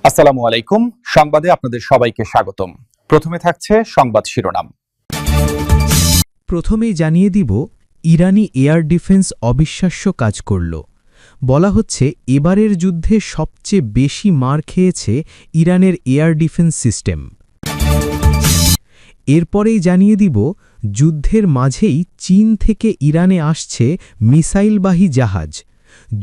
আসসালামু আলাইকুম। সংবাদে আপনাদের সবাইকে স্বাগতম। প্রথমে থাকছে সংবাদ শিরোনাম। প্রথমেই জানিয়ে দিব, ইরানি এয়ার ডিফেন্স অবিশ্বাস্য কাজ করল। বলা হচ্ছে এবারের যুদ্ধে সবচেয়ে বেশি মার খেয়েছে ইরানের এয়ার ডিফেন্স সিস্টেম। এরপরেই জানিয়ে দিব, যুদ্ধের মাঝেই চীন থেকে ইরানে আসছে মিসাইলবাহী জাহাজ।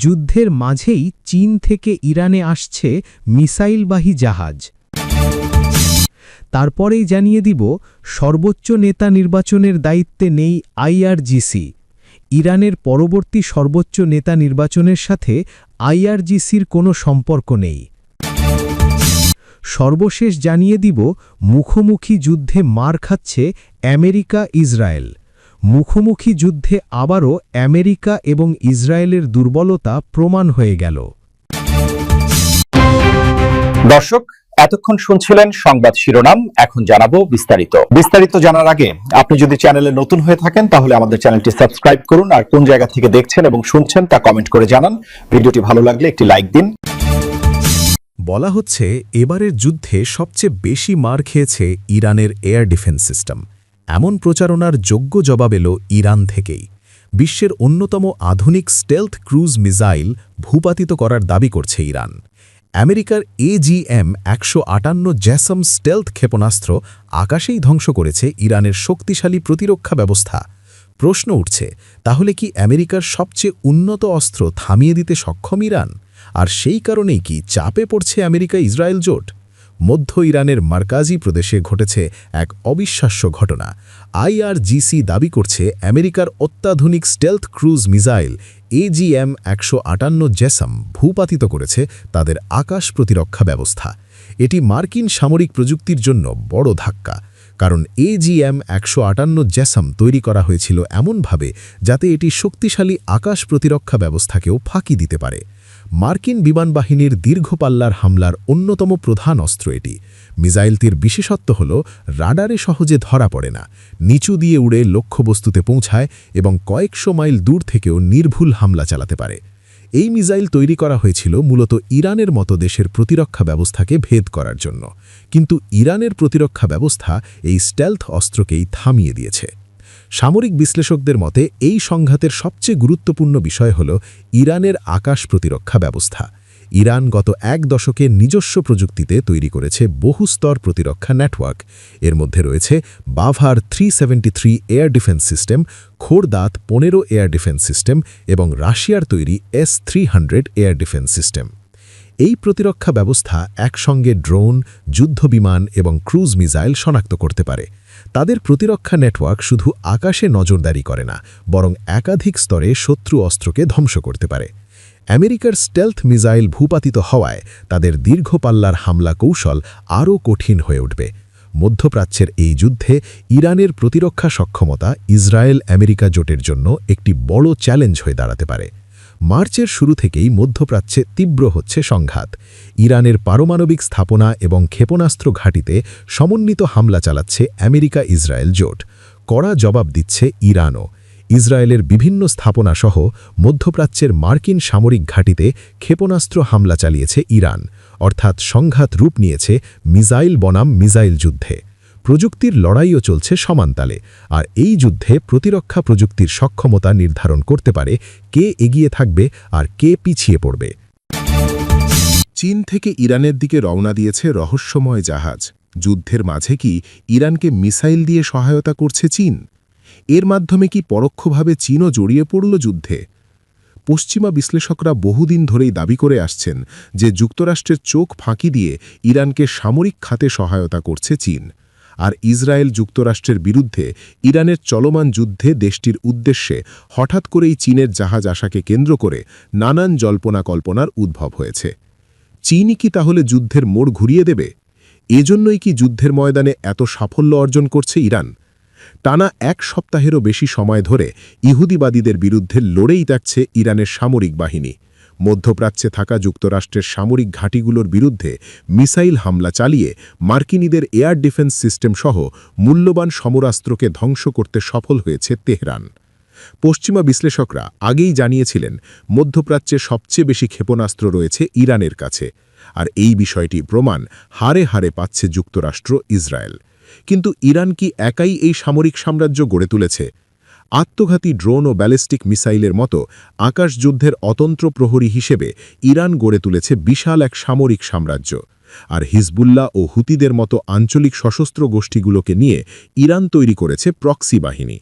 যুদ্ধের মাঝেই চীন থেকে ইরানে আসছে মিসাইলবাহী জাহাজ। তারপরেই জানিয়ে দিব, সর্বোচ্চ নেতা নির্বাচনের দায়িত্বে নেই আইআরজিসি। ইরানের পরবর্তী সর্বোচ্চ নেতা নির্বাচনের সাথে আইআরজিসির কোনো সম্পর্ক নেই। সর্বশেষ জানিয়ে দিব, মুখোমুখি যুদ্ধে মার খাচ্ছে আমেরিকা ইসরায়েল। মুখোমুখি যুদ্ধে আবারও আমেরিকা এবং ইসরায়েলের দুর্বলতা প্রমাণ হয়ে গেল। দর্শক, এতক্ষণ শুনছিলেন সংবাদ শিরোনাম। এখন জানাবো বিস্তারিত জানার আগে আপনি যদি চ্যানেলে নতুন হয়ে থাকেন তাহলে আমাদের চ্যানেলটি সাবস্ক্রাইব করুন, আর কোন জায়গা থেকে দেখছেন এবং শুনছেন তা কমেন্ট করে জানান। ভিডিওটি ভালো লাগলে একটি লাইক দিন। বলা হচ্ছে এবারের যুদ্ধে সবচেয়ে বেশি মার খেয়েছে ইরানের এয়ার ডিফেন্স সিস্টেম। এমন প্রচারণার যোগ্য জবাব এলো ইরান থেকেই। বিশ্বের অন্যতম আধুনিক স্টেলথ ক্রুজ মিসাইল ভূপাতিত করার দাবি করছে ইরান। আমেরিকার AGM-158 জ্যাসম স্টেলথ ক্ষেপণাস্ত্র আকাশেই ধ্বংস করেছে ইরানের শক্তিশালী প্রতিরক্ষা ব্যবস্থা। প্রশ্ন উঠছে, তাহলে কি আমেরিকার সবচেয়ে উন্নত অস্ত্র থামিয়ে দিতে সক্ষম ইরান? আর সেই কারণেই কি চাপে পড়ছে আমেরিকা ইসরায়েল জোট? মধ্য ইরানের মার্কাজি প্রদেশে ঘটেছে এক অবিশ্বাস্য ঘটনা। আইআরজিসি দাবি করছে আমেরিকার অত্যাধুনিক স্টেলথ ক্রুজ মিসাইল AGM-158 জ্যাসম ভূপাতিত করেছে তাদের আকাশ প্রতিরক্ষা ব্যবস্থা। এটি মার্কিন সামরিক প্রযুক্তির জন্য বড় ধাক্কা, কারণ AGM-158 জ্যাসম তৈরি করা হয়েছিল এমনভাবে যাতে এটি শক্তিশালী আকাশ প্রতিরক্ষা ব্যবস্থাকেও ফাঁকি দিতে পারে। মার্কিন বিমানবাহিনীর দীর্ঘ পাল্লার হামলার অন্যতম প্রধান অস্ত্র এটি। মিসাইলটির বিশেষত্ব হল রাডারে সহজে ধরা পড়ে না, নিচু দিয়ে উড়ে লক্ষ্যবস্তুতে পৌঁছায় এবং কয়েকশো মাইল দূর থেকেও নির্ভুল হামলা চালাতে পারে। এই মিসাইল তৈরি করা হয়েছিল মূলত ইরানের মতো দেশের প্রতিরক্ষা ব্যবস্থাকে ভেদ করার জন্য, কিন্তু ইরানের প্রতিরক্ষা ব্যবস্থা এই স্টেলথ অস্ত্রকেই থামিয়ে দিয়েছে। সামরিক বিশ্লেষকদের মতে এই সংঘাতের সবচেয়ে গুরুত্বপূর্ণ বিষয় হল ইরানের আকাশ প্রতিরক্ষা ব্যবস্থা। ইরান গত এক দশকে নিজস্ব প্রযুক্তিতে তৈরি করেছে বহুস্তর প্রতিরক্ষা নেটওয়ার্ক। এর মধ্যে রয়েছে Bavar 373 air defence system, Khordad 15 air defence system এবং রাশিয়ার তৈরি S-300 এয়ার ডিফেন্স সিস্টেম। এই প্রতিরক্ষা ব্যবস্থা একসঙ্গে ড্রোন, যুদ্ধবিমান এবং ক্রুজ মিসাইল শনাক্ত করতে পারে। তাদের প্রতিরক্ষা নেটওয়ার্ক শুধু আকাশে নজরদারি করে না, বরং একাধিক স্তরে শত্রু অস্ত্রকে ধ্বংস করতে পারে। আমেরিকার স্টেলথ মিসাইল ভূপাতিত হওয়ায় তাদের দীর্ঘ পাল্লার হামলা কৌশল আরও কঠিন হয়ে উঠবে। মধ্যপ্রাচ্যের এই যুদ্ধে ইরানের প্রতিরক্ষা সক্ষমতা ইসরায়েল আমেরিকা জোটের জন্য একটি বড় চ্যালেঞ্জ হয়ে দাঁড়াতে পারে। মার্চের শুরু থেকেই মধ্যপ্রাচ্যে তীব্র হচ্ছে সংঘাত। ইরানের পারমাণবিক স্থাপনা এবং ক্ষেপণাস্ত্র ঘাঁটিতে সমন্বিত হামলা চালাচ্ছে আমেরিকা ইসরায়েল জোট। কড়া জবাব দিচ্ছে ইরানও। ইসরায়েলের বিভিন্ন স্থাপনা সহ মধ্যপ্রাচ্যের মার্কিন সামরিক ঘাঁটিতে ক্ষেপণাস্ত্র হামলা চালিয়েছে ইরান, অর্থাৎ সংঘাত রূপ নিয়েছে মিসাইল বনাম মিসাইল যুদ্ধে। প্রযুক্তির লড়াইও চলছে সমানতালে, আর এই যুদ্ধে প্রতিরক্ষা প্রযুক্তির সক্ষমতা নির্ধারণ করতে পারে কে এগিয়ে থাকবে আর কে পিছিয়ে পড়বে। চীন থেকে ইরানের দিকে রওনা দিয়েছে রহস্যময় জাহাজ। যুদ্ধের মাঝে কি ইরানকে মিসাইল দিয়ে সহায়তা করছে চীন? এর মাধ্যমে কি পরোক্ষভাবে চীনও জড়িয়ে পড়ল যুদ্ধে? পশ্চিমা বিশ্লেষকরা বহুদিন ধরেই দাবি করে আসছেন যে যুক্তরাষ্ট্রের চোখ ফাঁকি দিয়ে ইরানকে সামরিক খাতে সহায়তা করছে চীন। আর ইসরায়েল যুক্তরাষ্ট্রের বিরুদ্ধে ইরানের চলমান যুদ্ধে দেশটির উদ্দেশ্যে হঠাৎ করেই চীনের জাহাজ আসাকে কেন্দ্র করে নানান জল্পনা কল্পনার উদ্ভব হয়েছে। চীনই কি তাহলে যুদ্ধের মোড় ঘুরিয়ে দেবে? এজন্যই কি যুদ্ধের ময়দানে এত সাফল্য অর্জন করছে ইরান? টানা এক সপ্তাহেরও বেশি সময় ধরে ইহুদিবাদীদের বিরুদ্ধে লড়েই থাকছে ইরানের সামরিক বাহিনী। মধ্যপ্রাচ্যে থাকা যুক্তরাষ্ট্রের সামরিক ঘাঁটিগুলোর বিরুদ্ধে মিসাইল হামলা চালিয়ে মার্কিনীদের এয়ার ডিফেন্স সিস্টেম সহ মূল্যবান সমরাস্ত্রকে ধ্বংস করতে সফল হয়েছে তেহরান। পশ্চিমা বিশ্লেষকরা আগেই জানিয়েছিলেন মধ্যপ্রাচ্যে সবচেয়ে বেশি ক্ষেপণাস্ত্র রয়েছে ইরানের কাছে, আর এই বিষয়টি প্রমাণ হারে হারে পাচ্ছে যুক্তরাষ্ট্র ইসরায়েল। কিন্তু ইরান কি একাই এই সামরিক সাম্রাজ্য গড়ে তুলেছে? আত্মঘাতী ড্রোন ও ব্যালিস্টিক মিসাইলের মতো আকাশযুদ্ধের অতন্ত্র প্রহরী হিসেবে ইরান গড়ে তুলেছে বিশাল এক সামরিক সাম্রাজ্য। আর হিজবুল্লাহ ও হুতিদের মতো আঞ্চলিক সশস্ত্র গোষ্ঠীগুলোকে নিয়ে ইরান তৈরি করেছে প্রক্সি বাহিনী।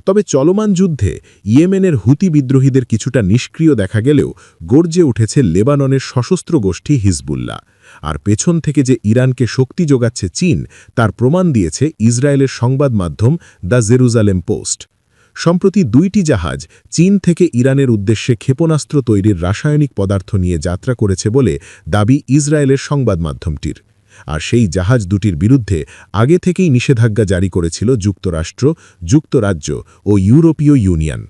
তবে চলমান যুদ্ধে ইয়েমেনের হুতি বিদ্রোহীদের কিছুটা নিষ্ক্রিয় দেখা গেলেও গর্জে উঠেছে লেবাননের সশস্ত্র গোষ্ঠী হিজবুল্লাহ। আর পেছন থেকে যে ইরানকে শক্তি যোগাচ্ছে চীন, তার প্রমাণ দিয়েছে ইসরায়েলের সংবাদ মাধ্যম দ্য জেরুজালেম পোস্ট। সম্প্রতি 2টি জাহাজ চীন থেকে ইরানের উদ্দেশ্যে ক্ষেপণাস্ত্র তৈরির রাসায়নিক পদার্থ নিয়ে যাত্রা করেছে বলে দাবি ইসরায়েলের সংবাদ মাধ্যমটির। আর সেই জাহাজ দুটির বিরুদ্ধে আগে থেকেই নিষেধাজ্ঞা জারি করেছিল যুক্তরাষ্ট্র, যুক্তরাজ্য ও ইউরোপীয় ইউনিয়ন।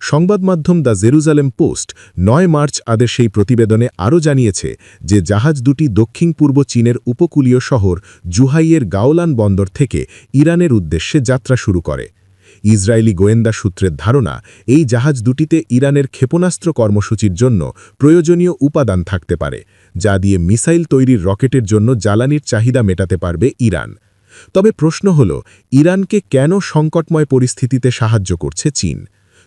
সংবাদ মাধ্যম দ্য জেরুজালেম পোস্ট 9 মার্চ আদের সেই প্রতিবেদনে আরও জানিয়েছে যে জাহাজ দুটি দক্ষিণ পূর্ব চীনের উপকূলীয় শহর জুহাইয়ের গাওলান বন্দর থেকে ইরানের উদ্দেশ্যে যাত্রা শুরু করে। ইসরায়েলি গোয়েন্দা সূত্রের ধারণা, এই জাহাজ দুটিতে ইরানের ক্ষেপণাস্ত্র কর্মসূচির জন্য প্রয়োজনীয় উপাদান থাকতে পারে, যা দিয়ে মিসাইল তৈরির রকেটের জন্য জ্বালানির চাহিদা মেটাতে পারবে ইরান। তবে প্রশ্ন হল, ইরানকে কেন সংকটময় পরিস্থিতিতে সাহায্য করছে চীন?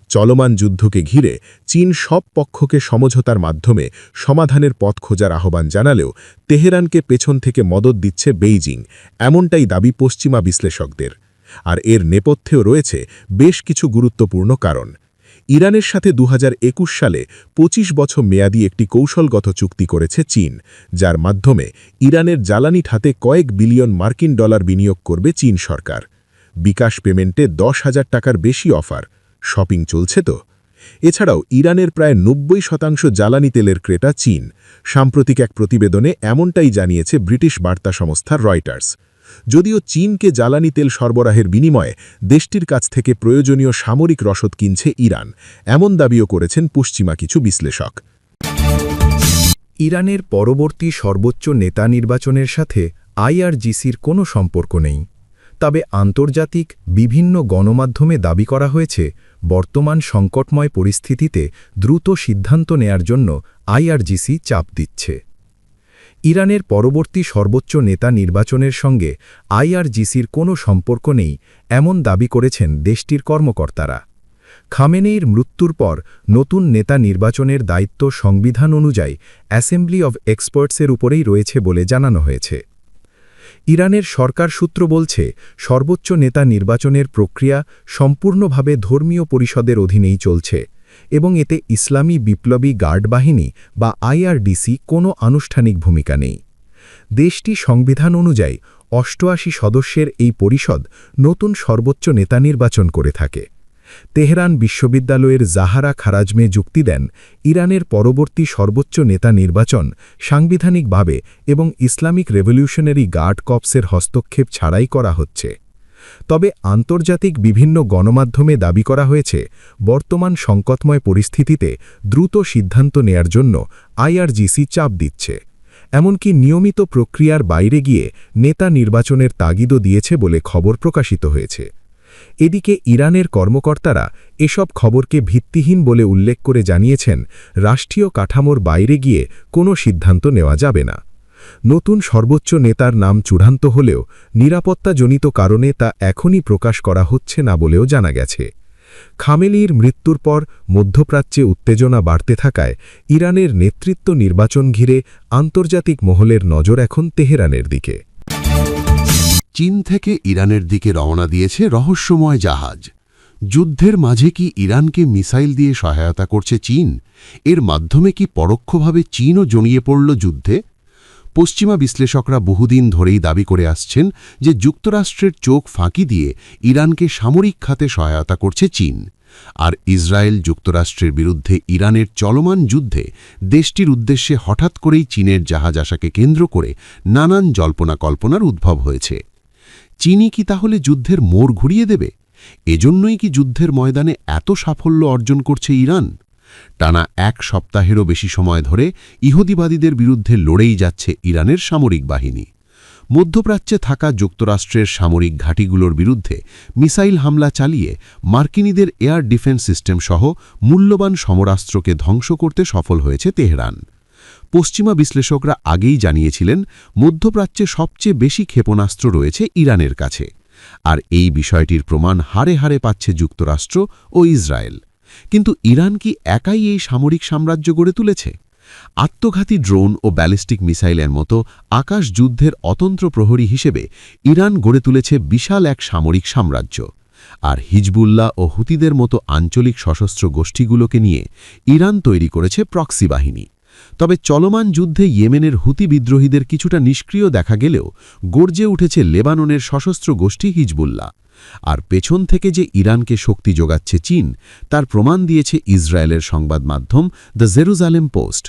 চলমান যুদ্ধকে ঘিরে চীন সব পক্ষকে সমঝোতার মাধ্যমে সমাধানের পথ খোঁজার আহ্বান জানালেও তেহরানকে পেছন থেকে মদত দিচ্ছে বেইজিং, এমনটাই দাবি পশ্চিমা বিশ্লেষকদের। আর এর নেপথ্যেও রয়েছে বেশ কিছু গুরুত্বপূর্ণ কারণ। ইরানের সাথে 2021 সালে 25 বছর মেয়াদী একটি কৌশলগত চুক্তি করেছে চীন, যার মাধ্যমে ইরানের জ্বালানি খাতে কয়েক বিলিয়ন মার্কিন ডলার বিনিয়োগ করবে চীন সরকার। বিকাশ পেমেন্টে 10,000 টাকার বেশি অফার। শপিং চলছে তো? এছাড়াও ইরানের প্রায় 90% জ্বালানি তেলের ক্রেতা চীন। সাম্প্রতিক এক প্রতিবেদনে এমনটাই জানিয়েছে ব্রিটিশ বার্তা সংস্থা রয়টার্স। যদিও চীনকে জ্বালানি তেল সরবরাহের বিনিময়ে দেশটির কাছ থেকে প্রয়োজনীয় সামরিক রসদ কিনছে ইরান, এমন দাবিও করেছেন পশ্চিমা কিছু বিশ্লেষক। ইরানের পরবর্তী সর্বোচ্চ নেতা নির্বাচনের সাথে আইআরজিসির কোনো সম্পর্ক নেই। তবে আন্তর্জাতিক বিভিন্ন গণমাধ্যমে দাবি করা হয়েছে, বর্তমান সংকটময় পরিস্থিতিতে দ্রুত সিদ্ধান্ত নেয়ার জন্য আইআরজিসি চাপ দিচ্ছে। ইরানের পরবর্তী সর্বোচ্চ নেতা নির্বাচনের সঙ্গে আইআরজিসির কোনো সম্পর্ক নেই, এমন দাবি করেছেন দেশটির কর্মকর্তারা। খামেনেইর মৃত্যুর পর নতুন নেতা নির্বাচনের দায়িত্ব সংবিধান অনুযায়ী অ্যাসেম্বলি অব এক্সপার্টসের উপরেই রয়েছে বলে জানানো হয়েছে। ইরানের সরকার সূত্র বলছে, সর্বোচ্চ নেতা নির্বাচনের প্রক্রিয়া সম্পূর্ণভাবে ধর্মীয় পরিষদের অধীনেই চলছে এবং এতে ইসলামী বিপ্লবী গার্ড বাহিনী বা আইআরডিসি কোনো আনুষ্ঠানিক ভূমিকা নেই। দেশটি সংবিধান অনুযায়ী 88 সদস্যের এই পরিষদ নতুন সর্বোচ্চ নেতা নির্বাচন করে থাকে। তেহরান বিশ্ববিদ্যালয়ের জাহারা খারাজমে যুক্তি দেন, ইরানের পরবর্তী সর্বোচ্চ নেতা নির্বাচন সাংবিধানিকভাবে এবং ইসলামিক রেভলিউশনারি গার্ড কর্পসের হস্তক্ষেপ ছাড়াই করা হচ্ছে। তবে আন্তর্জাতিক বিভিন্ন গণমাধ্যমে দাবি করা হয়েছে, বর্তমান সংকটময় পরিস্থিতিতে দ্রুত সিদ্ধান্ত নেয়ার জন্য আইআরজিসি চাপ দিচ্ছে, এমনকি নিয়মিত প্রক্রিয়ার বাইরে গিয়ে নেতা নির্বাচনের তাগিদও দিয়েছে বলে খবর প্রকাশিত হয়েছে। এদিকে ইরানের কর্মকর্তারা এসব খবরকে ভিত্তিহীন বলে উল্লেখ করে জানিয়েছেন, রাষ্ট্রীয় কাঠামোর বাইরে গিয়ে কোনো সিদ্ধান্ত নেওয়া যাবে না। নতুন সর্বোচ্চ নেতার নাম চূড়ান্ত হলেও নিরাপত্তাজনিত কারণে তা এখনই প্রকাশ করা হচ্ছে না বলেও জানা গেছে। খামেনির মৃত্যুর পর মধ্যপ্রাচ্যে উত্তেজনা বাড়তে থাকায় ইরানের নেতৃত্ব নির্বাচন ঘিরে আন্তর্জাতিক মহলের নজর এখন তেহরানের দিকে। চীন থেকে ইরানের দিকে রওনা দিয়েছে রহস্যময় জাহাজ। যুদ্ধের মাঝে কি ইরানকে মিসাইল দিয়ে সহায়তা করছে চীন? এর মাধ্যমে কি পরোক্ষভাবে চীনও জড়িয়ে পড়ল যুদ্ধে? পশ্চিমা বিশ্লেষকরা বহুদিন ধরেই দাবি করে আসছেন যে যুক্তরাষ্ট্রের চোখ ফাঁকি দিয়ে ইরানকে সামরিক খাতে সহায়তা করছে চীন। আর ইসরায়েল যুক্তরাষ্ট্রের বিরুদ্ধে ইরানের চলমান যুদ্ধে দেশটির উদ্দেশ্যে হঠাৎ করেই চীনের জাহাজ আসাকে কেন্দ্র করে নানান জল্পনা কল্পনার উদ্ভব হয়েছে। চীনই কি তাহলে যুদ্ধের মোড় ঘুরিয়ে দেবে? এজন্যই কি যুদ্ধের ময়দানে এত সাফল্য অর্জন করছে ইরান? টানা 1 সপ্তাহেরও বেশি সময় ধরে ইহুদিবাদীদের বিরুদ্ধে লড়েই যাচ্ছে ইরানের সামরিক বাহিনী। মধ্যপ্রাচ্যে থাকা যুক্তরাষ্ট্রের সামরিক ঘাঁটিগুলোর বিরুদ্ধে মিসাইল হামলা চালিয়ে মার্কিনীদের এয়ার ডিফেন্স সিস্টেম সহ মূল্যবান সমরাস্ত্রকে ধ্বংস করতে সফল হয়েছে তেহরান। পশ্চিমা বিশ্লেষকরা আগেই জানিয়েছিলেন মধ্যপ্রাচ্যে সবচেয়ে বেশি ক্ষেপণাস্ত্র রয়েছে ইরানের কাছে, আর এই বিষয়টির প্রমাণ হারে হারে পাচ্ছে যুক্তরাষ্ট্র ও ইসরায়েল। কিন্তু ইরান কি একাই এই সামরিক সাম্রাজ্য গড়ে তুলেছে? আত্মঘাতী ড্রোন ও ব্যালিস্টিক মিসাইলের মতো আকাশ যুদ্ধের অতন্ত্র প্রহরী হিসেবে ইরান গড়ে তুলেছে বিশাল এক সামরিক সাম্রাজ্য। আর হিজবুল্লাহ ও হুতিদের মতো আঞ্চলিক সশস্ত্র গোষ্ঠীগুলোকে নিয়ে ইরান তৈরি করেছে প্রক্সি বাহিনী। তবে চলমান যুদ্ধে ইয়েমেনের হুতি বিদ্রোহীদের কিছুটা নিষ্ক্রিয় দেখা গেলেও গর্জে উঠেছে লেবাননের সশস্ত্র গোষ্ঠী হিজবুল্লাহ। আর পেছন থেকে যে ইরানকে শক্তি যোগাচ্ছে চীন, তার প্রমাণ দিয়েছে ইসরায়েলের সংবাদ মাধ্যম দ্য জেরুজালেম পোস্ট।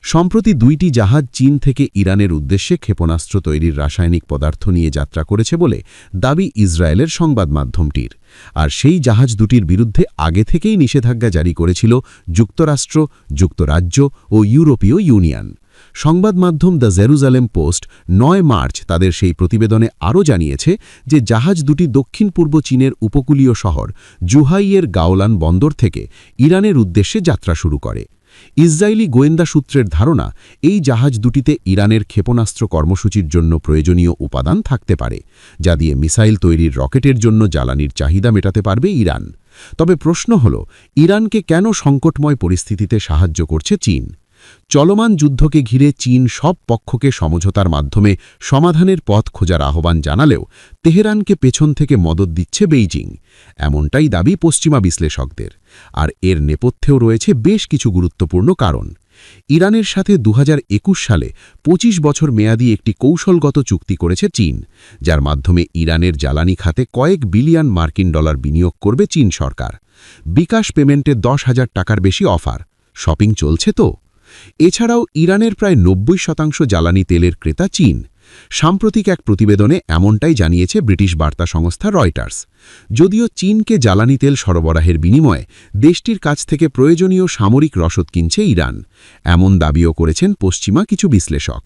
সম্প্রতি 2টি জাহাজ চীন থেকে ইরানের উদ্দেশ্যে ক্ষেপণাস্ত্র তৈরির রাসায়নিক পদার্থ নিয়ে যাত্রা করেছে বলে দাবি ইসরায়েলের সংবাদ মাধ্যমটির। আর সেই জাহাজ দুটির বিরুদ্ধে আগে থেকেই নিষেধাজ্ঞা জারি করেছিল যুক্তরাষ্ট্র, যুক্তরাজ্য ও ইউরোপীয় ইউনিয়ন। সংবাদ মাধ্যম দ্য জেরুজালেম পোস্ট 9 মার্চ তাদের সেই প্রতিবেদনে আরও জানিয়েছে যে জাহাজ দুটি দক্ষিণ পূর্ব চীনের উপকূলীয় শহর জুহাইয়ের গাওলান বন্দর থেকে ইরানের উদ্দেশ্যে যাত্রা শুরু করে। ইসরায়েলি গোয়েন্দা সূত্রের ধারণা, এই জাহাজ দুটিতে ইরানের ক্ষেপণাস্ত্র কর্মসূচির জন্য প্রয়োজনীয় উপাদান থাকতে পারে, যা দিয়ে মিসাইল তৈরির রকেটের জন্য জ্বালানির চাহিদা মেটাতে পারবে ইরান। তবে প্রশ্ন হল, ইরানকে কেন সংকটময় পরিস্থিতিতে সাহায্য করছে চীন? চলমান যুদ্ধকে ঘিরে চীন সব পক্ষকে সমঝোতার মাধ্যমে সমাধানের পথ খোঁজার আহ্বান জানালেও তেহরানকে পেছন থেকে মদদ দিচ্ছে বেইজিং, এমনটাই দাবি পশ্চিমা বিশ্লেষকদের। আর এর নেপথ্যেও রয়েছে বেশ কিছু গুরুত্বপূর্ণ কারণ। ইরানের সাথে 2021 সালে 25 বছর মেয়াদী একটি কৌশলগত চুক্তি করেছে চীন, যার মাধ্যমে ইরানের জ্বালানি খাতে কয়েক বিলিয়ন মার্কিন ডলার বিনিয়োগ করবে চীন সরকার। বিকাশ পেমেন্টে 10,000 টাকার বেশি অফার। শপিং চলছে তো। এছাড়াও ইরানের প্রায় 90% জ্বালানি তেলের ক্রেতা চীন। সাম্প্রতিক এক প্রতিবেদনে এমনটাই জানিয়েছে ব্রিটিশ বার্তা সংস্থা রয়টার্স। যদিও চীনকে জ্বালানি তেল সরবরাহের বিনিময়ে দেশটির কাছ থেকে প্রয়োজনীয় সামরিক রসদ কিনছে ইরান, এমন দাবিও করেছেন পশ্চিমা কিছু বিশ্লেষক।